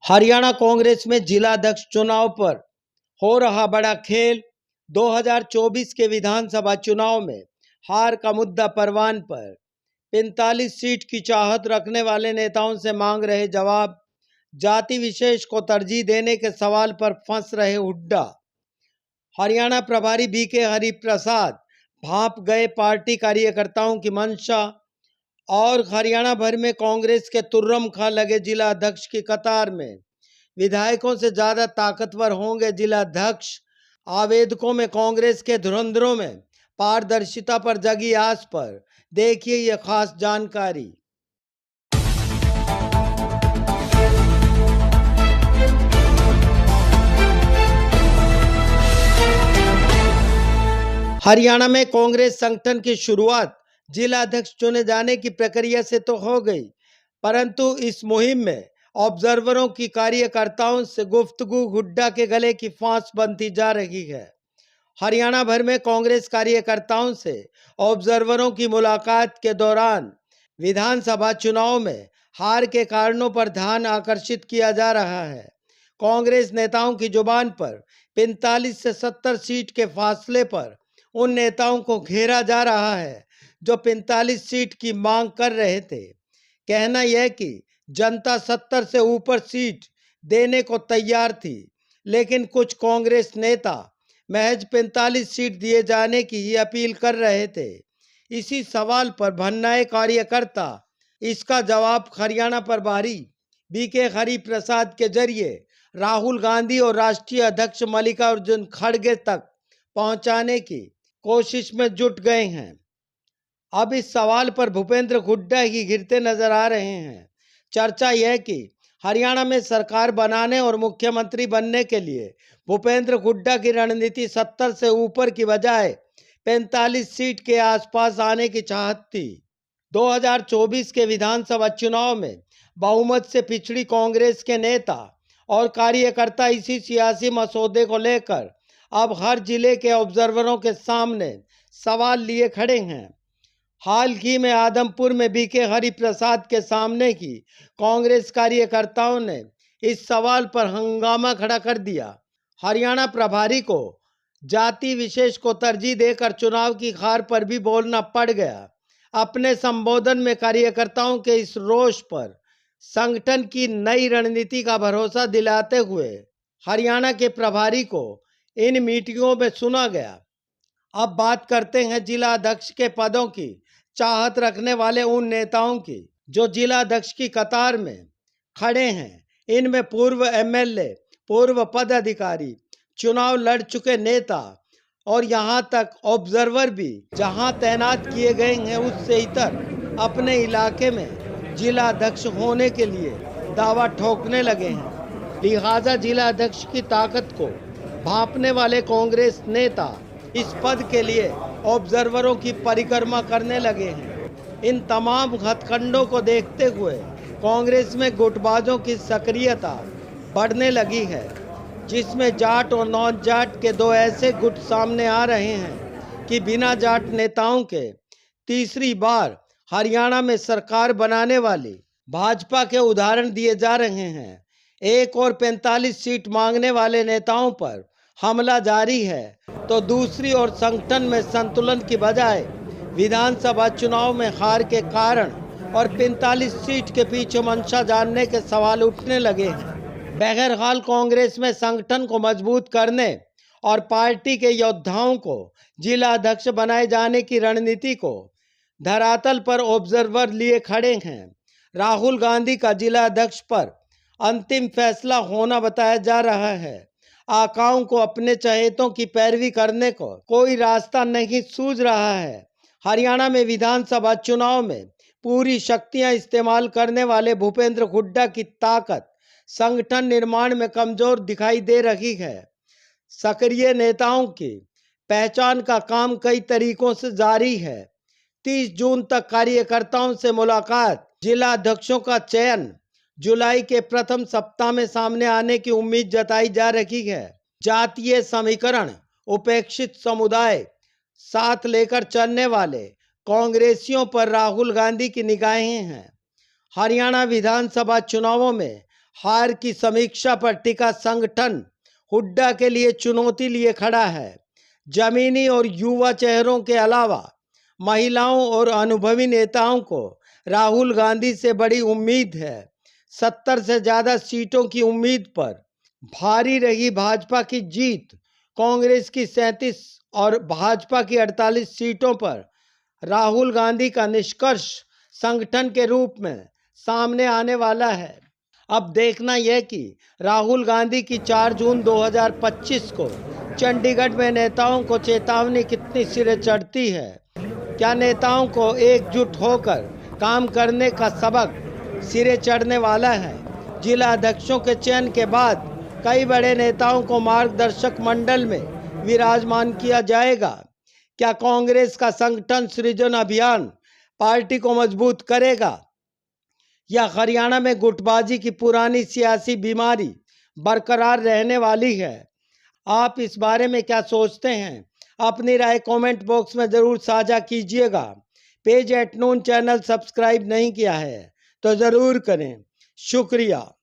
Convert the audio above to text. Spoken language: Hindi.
हरियाणा कांग्रेस में जिलाध्यक्ष चुनाव पर हो रहा बड़ा खेल। 2024 के विधानसभा चुनाव में हार का मुद्दा परवान पर 45 सीट की चाहत रखने वाले नेताओं से मांग रहे जवाब। जाति विशेष को तरजीह देने के सवाल पर फंस रहे हुड्डा। हरियाणा प्रभारी बीके हरिप्रसाद भांप गए पार्टी कार्यकर्ताओं की मंशा। और हरियाणा भर में कांग्रेस के तुर्रम खां लगे जिला अध्यक्ष की कतार में। विधायकों से ज्यादा ताकतवर होंगे जिलाध्यक्ष। आवेदकों में कांग्रेस के धुरंधरों में पारदर्शिता पर जगी आस पर देखिए यह खास जानकारी। हरियाणा में कांग्रेस संगठन की शुरुआत जिलाध्यक्ष चुने जाने की प्रक्रिया से तो हो गई, परंतु इस मुहिम में ऑब्जर्वरों की कार्यकर्ताओं से गुफ्तगू हुड्डा के गले की फांस बनती जा रही है। हरियाणा भर में कांग्रेस कार्यकर्ताओं से ऑब्जर्वरों की मुलाकात के दौरान विधानसभा चुनाव में हार के कारणों पर ध्यान आकर्षित किया जा रहा है। कांग्रेस नेताओं की जुबान पर 45 से 70 सीट के फासले पर उन नेताओं को घेरा जा रहा है जो 45 सीट की मांग कर रहे थे। कहना यह कि जनता 70 से ऊपर सीट देने को तैयार थी, लेकिन कुछ कांग्रेस नेता महज 45 सीट दिए जाने की ही अपील कर रहे थे। इसी सवाल पर भन्नाए कार्यकर्ता इसका जवाब हरियाणा प्रभारी बीके हरिप्रसाद के जरिए राहुल गांधी और राष्ट्रीय अध्यक्ष मल्लिकार्जुन खड़गे तक पहुंचाने की कोशिश में जुट गए हैं। अब इस सवाल पर भूपेंद्र हुड्डा ही घिरते नजर आ रहे हैं। चर्चा यह कि हरियाणा में सरकार बनाने और मुख्यमंत्री बनने के लिए भूपेंद्र हुड्डा की रणनीति 70 से ऊपर की बजाय 45 सीट के आसपास आने की चाहत थी। 2024 के विधानसभा चुनाव में बहुमत से पिछड़ी कांग्रेस के नेता और कार्यकर्ता इसी सियासी मसौदे को लेकर अब हर जिले के ऑब्जर्वरों के सामने सवाल लिए खड़े हैं। हाल ही में आदमपुर में बीके हरिप्रसाद के सामने ही कांग्रेस कार्यकर्ताओं ने इस सवाल पर हंगामा खड़ा कर दिया। हरियाणा प्रभारी को जाति विशेष को तरजीह देकर चुनाव की हार पर भी बोलना पड़ गया। अपने संबोधन में कार्यकर्ताओं के इस रोष पर संगठन की नई रणनीति का भरोसा दिलाते हुए हरियाणा के प्रभारी को इन मीटिंगों में सुना गया। अब बात करते हैं जिला अध्यक्ष के पदों की चाहत रखने वाले उन नेताओं की जो जिला अध्यक्ष की कतार में खड़े हैं। इनमें पूर्व एमएलए, पूर्व पदाधिकारी, चुनाव लड़ चुके नेता और यहां तक ऑब्जर्वर भी जहां तैनात किए गए हैं उससे इतर अपने इलाके में जिला अध्यक्ष होने के लिए दावा ठोकने लगे हैं। लिहाजा जिला अध्यक्ष की ताकत को भांपने वाले कांग्रेस नेता इस पद के लिए ऑब्जर्वरों की परिक्रमा करने लगे हैं। इन तमाम हथकंडों को देखते हुए कांग्रेस में गुटबाजों की सक्रियता बढ़ने लगी है, जिसमें जाट और नॉन जाट के दो ऐसे गुट सामने आ रहे हैं कि बिना जाट नेताओं के तीसरी बार हरियाणा में सरकार बनाने वाली भाजपा के उदाहरण दिए जा रहे हैं। एक और 45 सीट मांगने वाले नेताओं पर हमला जारी है, तो दूसरी ओर संगठन में संतुलन की बजाय विधानसभा चुनाव में हार के कारण और 45 सीट के पीछे मंशा जानने के सवाल उठने लगे हैं। बहरहाल कांग्रेस में संगठन को मजबूत करने और पार्टी के योद्धाओं को जिला अध्यक्ष बनाए जाने की रणनीति को धरातल पर ऑब्जर्वर लिए खड़े हैं। राहुल गांधी का जिला अध्यक्ष पर अंतिम फैसला होना बताया जा रहा है। आकाओं को अपने चहेतों की पैरवी करने को कोई रास्ता नहीं सूझ रहा है। हरियाणा में विधानसभा चुनाव में पूरी शक्तियां इस्तेमाल करने वाले भूपेंद्र हुड्डा की ताकत संगठन निर्माण में कमजोर दिखाई दे रही है। सक्रिय नेताओं की पहचान का काम कई तरीकों से जारी है। 30 जून तक कार्यकर्ताओं से मुलाकात, जिला अध्यक्षों का चयन जुलाई के प्रथम सप्ताह में सामने आने की उम्मीद जताई जा रही है। जातीय समीकरण, उपेक्षित समुदाय साथ लेकर चलने वाले कांग्रेसियों पर राहुल गांधी की निगाहें हैं। हरियाणा विधानसभा चुनावों में हार की समीक्षा पर टिका संगठन हुड्डा के लिए चुनौती लिए खड़ा है। जमीनी और युवा चेहरों के अलावा महिलाओं और अनुभवी नेताओं को राहुल गांधी से बड़ी उम्मीद है। 70 से ज्यादा सीटों की उम्मीद पर भारी रही भाजपा की जीत। कांग्रेस की 37 और भाजपा की 48 सीटों पर राहुल गांधी का निष्कर्ष संगठन के रूप में सामने आने वाला है। अब देखना यह कि राहुल गांधी की 4 जून 2025 को चंडीगढ़ में नेताओं को चेतावनी कितनी सिरे चढ़ती है। क्या नेताओं को एकजुट होकर काम करने का सबक सिरे चढ़ने वाला है। जिला अध्यक्षों के चयन के बाद कई बड़े नेताओं को मार्गदर्शक मंडल में विराजमान किया जाएगा। क्या कांग्रेस का संगठन सृजन अभियान पार्टी को मजबूत करेगा या हरियाणा में गुटबाजी की पुरानी सियासी बीमारी बरकरार रहने वाली है। आप इस बारे में क्या सोचते हैं? अपनी राय कमेंट बॉक्स में जरूर साझा कीजिएगा। पेज @नून चैनल सब्सक्राइब नहीं किया है तो जरूर करें। शुक्रिया।